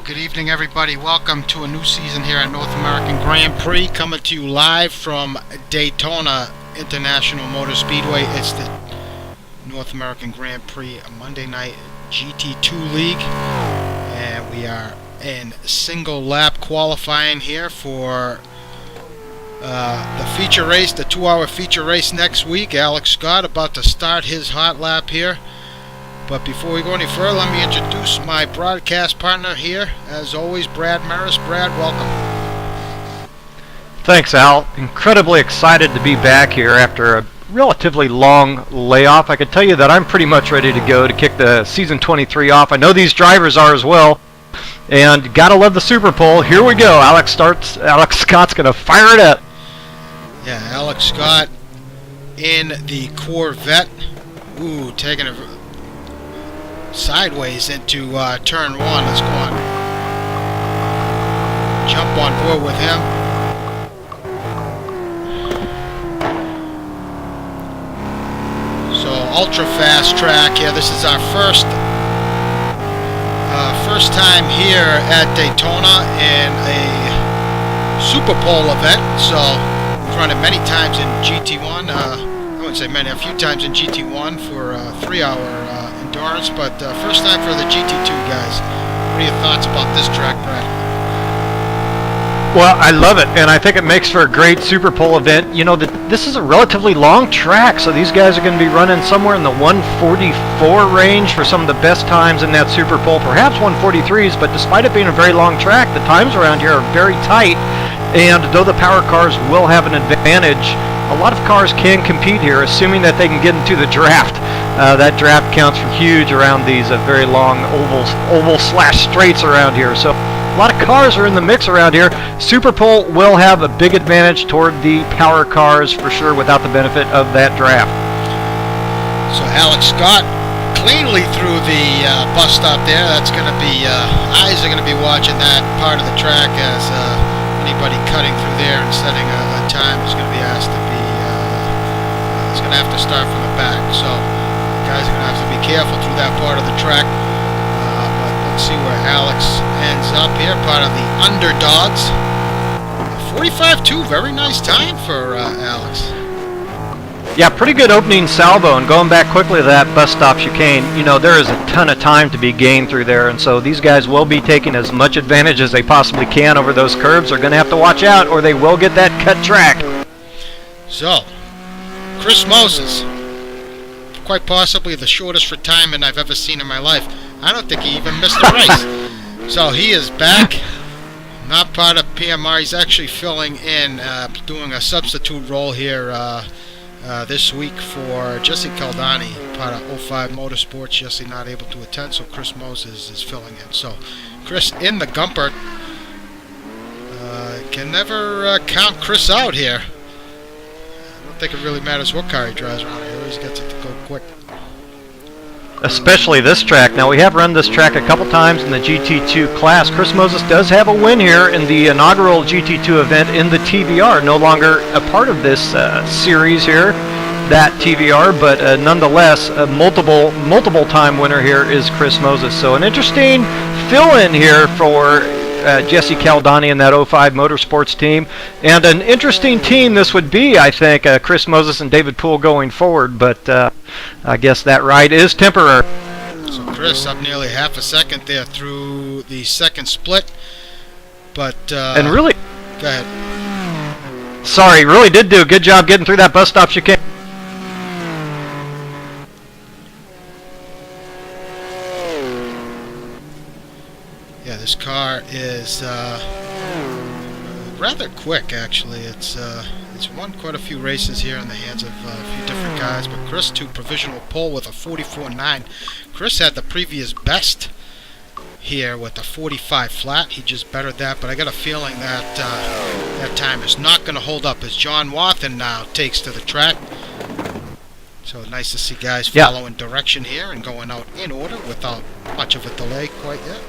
Good evening, everybody. Welcome to a new season here at North American Grand Prix, coming to you live from Daytona International Motor Speedway. It's the North American Grand Prix Monday night GT2 League, and we are in single lap qualifying here for the feature race, the 2-hour feature race next week. Alex Scott about to start his hot lap here. But before we go any further, let me introduce my broadcast partner here. As always, Brad Maris. Brad, welcome. Thanks, Al. Incredibly excited to be back here after a relatively long layoff. I can tell you that I'm pretty much ready to go to kick the season 23 off. I know these drivers are as well. And gotta love the Superpole. Here we go. Alex Scott's gonna fire it up. Yeah, Alex Scott in the Corvette. Ooh, taking it sideways into turn one. Let's go on. Jump on board with him. So ultra fast track here. This is our first time here at Daytona in a Superpole event. So we've run it many times in GT1. I wouldn't say many, a few times in GT1 for a 3-hour endurance, but first time for the GT2 guys. What are your thoughts about this track, Brad? Well, I love it, and I think it makes for a great Superpole event. You know, this is a relatively long track, so these guys are going to be running somewhere in the 144 range for some of the best times in that Superpole, perhaps 143s, but despite it being a very long track, the times around here are very tight, and though the power cars will have an advantage, a lot of cars can compete here, assuming that they can get into the draft. That draft counts for huge around these very long oval/straights around here. So a lot of cars are in the mix around here. Superpole will have a big advantage toward the power cars for sure, without the benefit of that draft. So Alex Scott cleanly through the bus stop there. That's going to be eyes are going to be watching that part of the track, as anybody cutting through there and setting a time is going to be asked to be. It's going to have to start from the back. So guys are going to have to be careful through that part of the track. But let's see where Alex ends up here. Part of the underdogs. 45.2, very nice time for Alex. Yeah, pretty good opening salvo, and going back quickly to that bus stop chicane, you know, there is a ton of time to be gained through there, and so these guys will be taking as much advantage as they possibly can over those curves. They're going to have to watch out, or they will get that cut track. So, Chris Moses, quite possibly the shortest retirement I've ever seen in my life. I don't think he even missed a race. So he is back, not part of PMR. He's actually filling in, doing a substitute role here this week for Jesse Caldani, part of 05 Motorsports. Jesse not able to attend, so Chris Moses is filling in. So Chris in the Gumpert. Can never count Chris out here. I don't think it really matters what car he drives around here. He always gets it to go quick. Especially this track. Now, we have run this track a couple times in the GT2 class. Chris Moses does have a win here in the inaugural GT2 event in the TVR. No longer a part of this series here, that TVR, but nonetheless, a multiple time winner here is Chris Moses. So an interesting fill-in here for Jesse Caldani and that 05 Motorsports team, and an interesting team this would be, I think, Chris Moses and David Poole going forward, but I guess that ride is temporary. So Chris up nearly half a second there through the second split, but and really, go ahead. Sorry, really did do a good job getting through that bus stop chicane. Yeah, this car is rather quick, actually. It's won quite a few races here in the hands of a few different guys, but Chris to provisional pole with a 44.9. Chris had the previous best here with a 45 flat. He just bettered that, but I got a feeling that that time is not going to hold up as John Wathen now takes to the track. So nice to see guys following direction here and going out in order without much of a delay quite yet.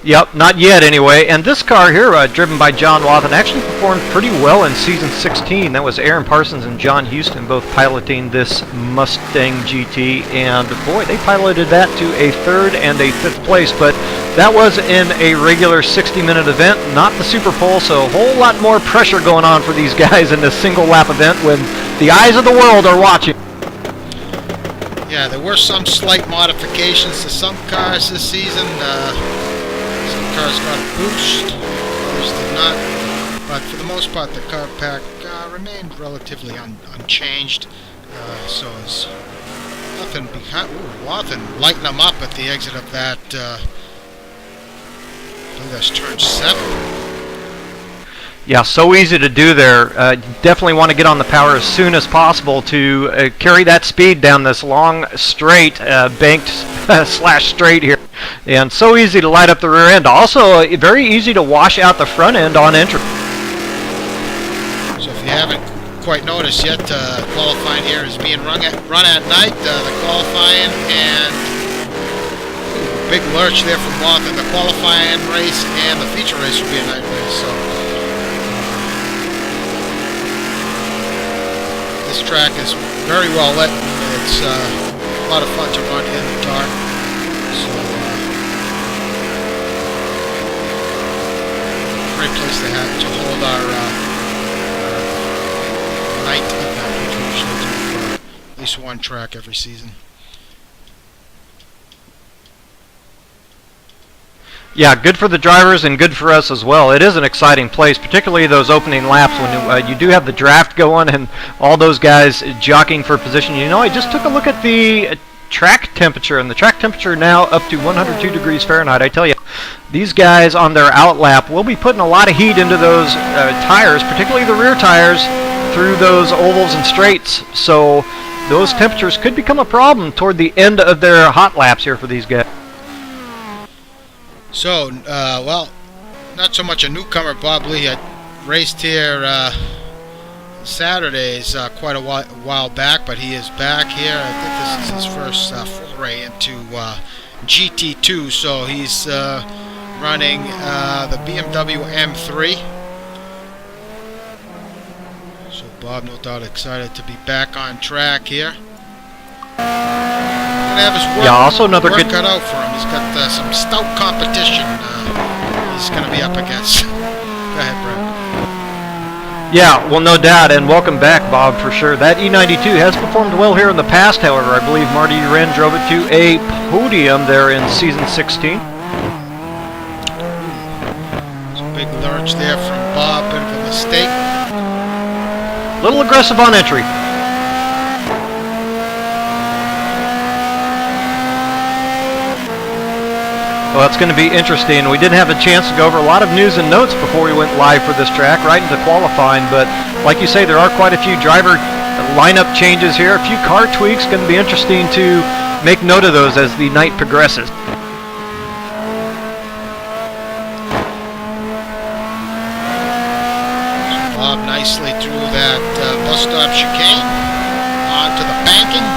Yep, not yet anyway. And this car here, driven by John Wathen, actually performed pretty well in Season 16. That was Aaron Parsons and John Houston both piloting this Mustang GT. And boy, they piloted that to a 3rd and a 5th place. But that was in a regular 60-minute event, not the Superpole. So a whole lot more pressure going on for these guys in this single lap event when the eyes of the world are watching. Yeah, there were some slight modifications to some cars this season. Some cars got a boost, others did not. But for the most part, the car pack remained relatively unchanged. So it's nothing behind. Ooh, Wathen lighting them up at the exit of that. I believe that's turn 7. Yeah, so easy to do there. Definitely want to get on the power as soon as possible to carry that speed down this long straight, banked slash straight here. And so easy to light up the rear end. Also, very easy to wash out the front end on entry. So if you haven't quite noticed yet, qualifying here is being run at night. The qualifying and big lurch there from Wathen. The qualifying race and the feature race will be a night race. So this track is very well lit. It's a lot of fun to run in the dark. So great place to hold our night event, which we usually do for at least one track every season. Yeah, good for the drivers and good for us as well. It is an exciting place, particularly those opening laps when you do have the draft going and all those guys jockeying for position. You know, I just took a look at the track temperature, and the track temperature now up to 102 degrees Fahrenheit. I tell you, these guys on their outlap will be putting a lot of heat into those tires, particularly the rear tires, through those ovals and straights. So those temperatures could become a problem toward the end of their hot laps here for these guys. So, well, not so much a newcomer. Bob Lee had raced here Saturdays quite a while back, but he is back here. I think this is his first foray into GT2, so he's running the BMW M3. So Bob, no doubt excited to be back on track here. Have his work, also another good cut out for him. He's got some stout competition he's going to be up against. Go ahead, Brad. Yeah, well, no doubt, and welcome back, Bob, for sure. That E92 has performed well here in the past, however. I believe Marty Wren drove it to a podium there in Season 16. There's a big lurch there from Bob, bit of a mistake. A little aggressive on entry. Well, it's going to be interesting. We didn't have a chance to go over a lot of news and notes before we went live for this track, right into qualifying, but like you say, there are quite a few driver lineup changes here, a few car tweaks. Going to be interesting to make note of those as the night progresses. Bob nicely through that bus stop chicane, onto the banking.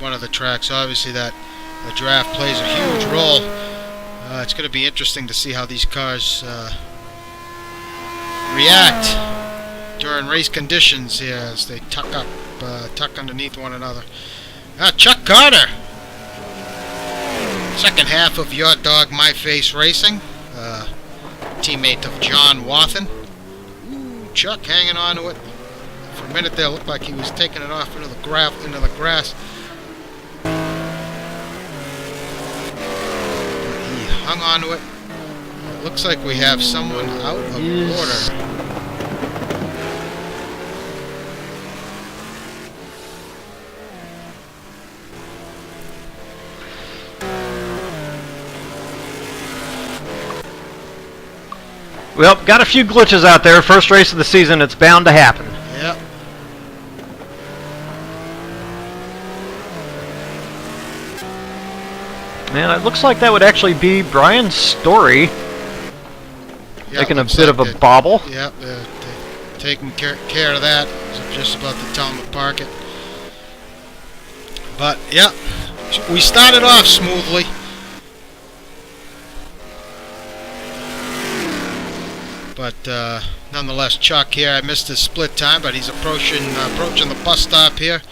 One of the tracks, obviously, that the draft plays a huge role. It's going to be interesting to see how these cars react during race conditions here as they tuck underneath one another. Chuck Carter, second half of Your Dog My Face Racing, teammate of John Wathen. Ooh, Chuck hanging on to it. For a minute there, looked like he was taking it off into the grass. He hung on to it. It looks like we have someone out of order. Well, got a few glitches out there. First race of the season, it's bound to happen. Yep. Man, it looks like that would actually be Brian Story. Yeah, making a bit of a bobble. Yep. taking care of that. I'm just about to tell him to park it. But yeah, we started off smoothly. But nonetheless, Chuck here, I missed his split time, but he's approaching the bus stop here.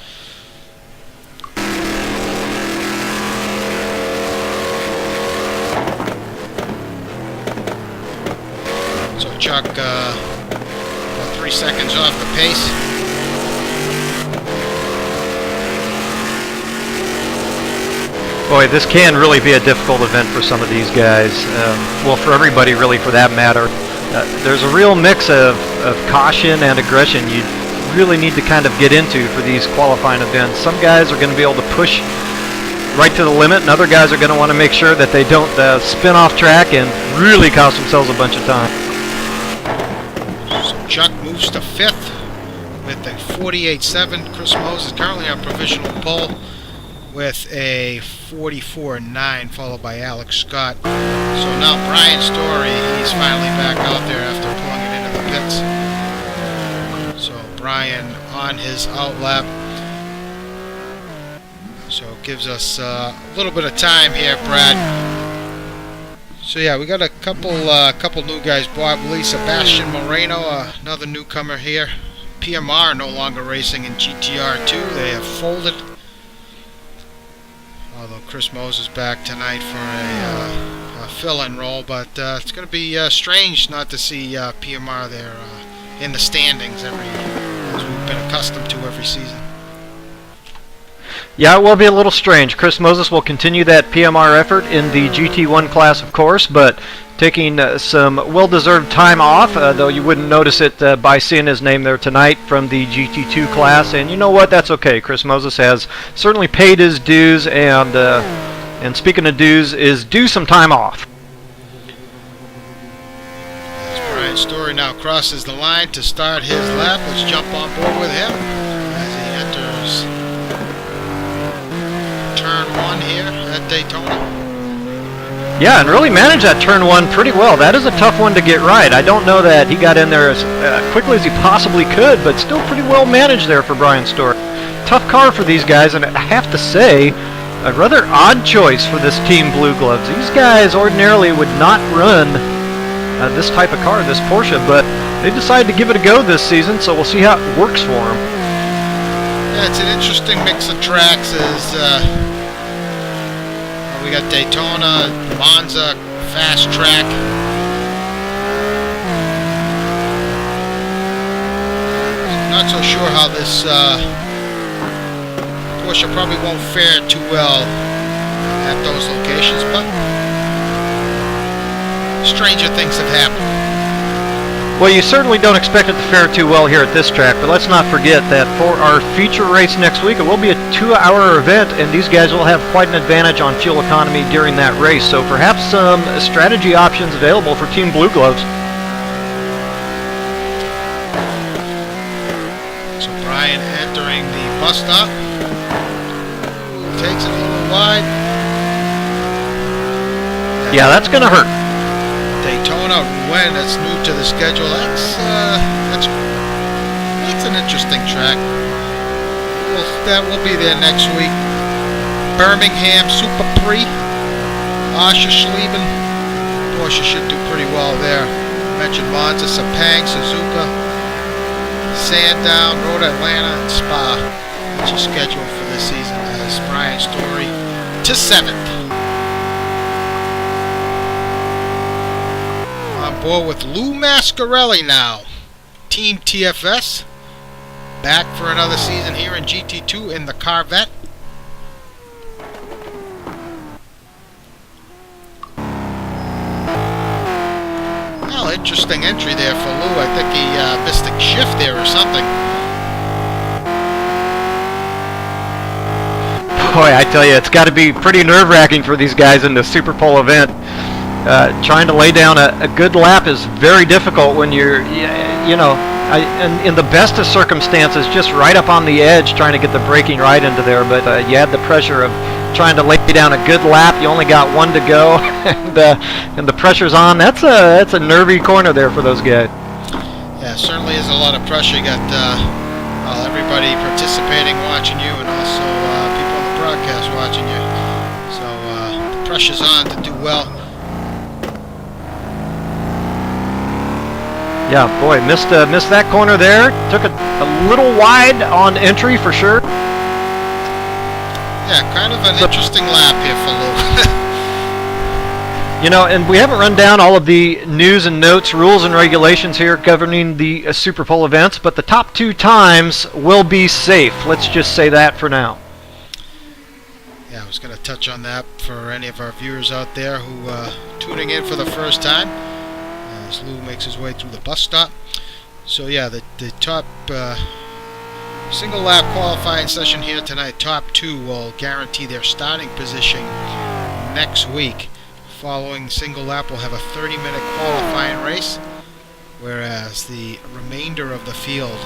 So Chuck, about 3 seconds off the pace. Boy, this can really be a difficult event for some of these guys. Well, for everybody, really, for that matter. There's a real mix of caution and aggression you really need to kind of get into for these qualifying events. Some guys are going to be able to push right to the limit, and other guys are going to want to make sure that they don't spin off track and really cost themselves a bunch of time. So Chuck moves to 5th with a 48.7. Chris Moses currently on provisional pole with a 44.9, followed by Alex Scott. So now Brian Story, he's finally back out there after pulling it into the pits. So Brian on his outlap. So it gives us a little bit of time here, Brad. So yeah, we got a couple new guys. Bob Lee, Sebastian Moreno, another newcomer here. PMR no longer racing in GTR2. They have folded. Although Chris Moses is back tonight for a fill-in role, but it's going to be strange not to see PMR there in the standings as we've been accustomed to every season. Yeah, it will be a little strange. Chris Moses will continue that PMR effort in the GT1 class, of course, but taking some well-deserved time off, though you wouldn't notice it by seeing his name there tonight from the GT2 class. And you know what? That's okay. Chris Moses has certainly paid his dues, and speaking of dues, is due some time off. As Brian Story now crosses the line to start his lap, let's jump on board with him as he enters turn 1 here at Daytona. Yeah, and really managed that turn 1 pretty well. That is a tough one to get right. I don't know that he got in there as quickly as he possibly could, but still pretty well managed there for Brian Story. Tough car for these guys, and I have to say, a rather odd choice for this Team Blue Gloves. These guys ordinarily would not run this type of car, this Porsche, but they decided to give it a go this season, so we'll see how it works for them. Yeah, it's an interesting mix of tracks. We got Daytona, Monza, fast track. Not so sure how this Porsche probably won't fare too well at those locations, but stranger things have happened. Well, you certainly don't expect it to fare too well here at this track, but let's not forget that for our feature race next week, it will be a 2-hour event, and these guys will have quite an advantage on fuel economy during that race, so perhaps some strategy options available for Team Blue Gloves. So Brian entering the bus stop. Takes it a little wide. Yeah, that's going to hurt. Daytona, when it's new to the schedule, that's an interesting track. That will be there next week. Birmingham Superpole, Oschersleben. Porsche should do pretty well there. Mentioned Monza, Sepang, Suzuka, Sandown, Road Atlanta, and Spa. That's your schedule for this season as Brian Story to 7th. On board with Lou Mascarelli now. Team TFS. Back for another season here in GT2 in the Corvette. Well, interesting entry there for Lou. I think he missed a shift there or something. Boy, I tell you, it's got to be pretty nerve-wracking for these guys in the Superpole event. Trying to lay down a good lap is very difficult when you're, in the best of circumstances, just right up on the edge trying to get the braking right into there. But you had the pressure of trying to lay down a good lap. You only got one to go, and the pressure's on. That's a nervy corner there for those guys. Yeah, Yeah, certainly is a lot of pressure. You got everybody participating, watching you, and also people on the broadcast watching you. So the pressure's on to do well. Yeah, boy, missed that corner there. Took it a little wide on entry for sure. Yeah, kind of an interesting lap here for Lou. You know, and we haven't run down all of the news and notes, rules and regulations here governing the Superpole events, but the top 2 times will be safe. Let's just say that for now. Yeah, I was going to touch on that for any of our viewers out there who tuning in for the first time as Lou makes his way through the bus stop. So yeah, the top single lap qualifying session here tonight, top 2 will guarantee their starting position next week. Following single lap, we'll have a 30-minute qualifying race, whereas the remainder of the field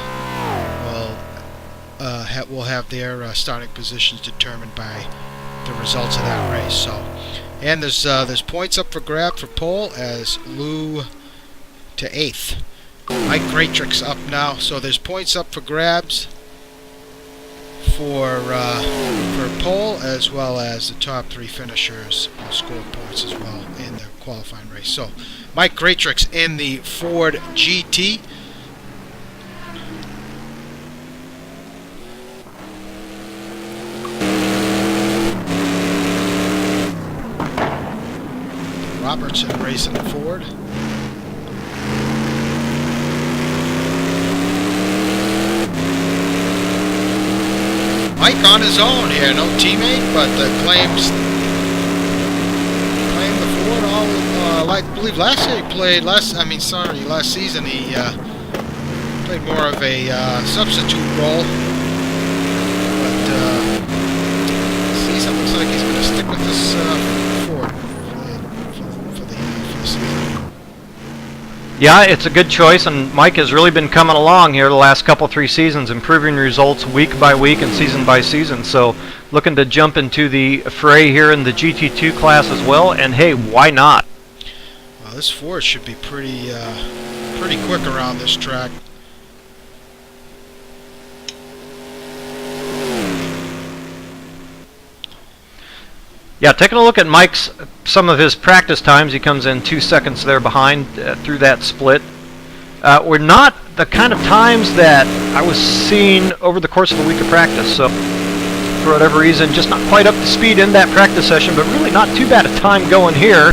will have their starting positions determined by the results of that race. So, and there's points up for grab for pole as Lou to 8th. Mike Greatrick's up now, so there's points up for grabs for pole, as well as the top 3 finishers will score points as well in the qualifying race. So Mike Greatrick's in the Ford GT. Robertson racing the Ford. Mike on his own here, no teammate, but claims the Ford all. I believe last year he played last season he played more of a substitute role, but this season looks like he's going to stick with this Ford for the season. Yeah, it's a good choice, and Mike has really been coming along here the last couple 3 seasons, improving results week by week and season by season. So looking to jump into the fray here in the GT2 class as well, and hey, why not? Well, this Ford should be pretty quick around this track. Yeah, taking a look at some of his practice times, he comes in 2 seconds there behind through that split. Were not the kind of times that I was seeing over the course of the week of practice. So, for whatever reason, just not quite up to speed in that practice session, but really not too bad a time going here.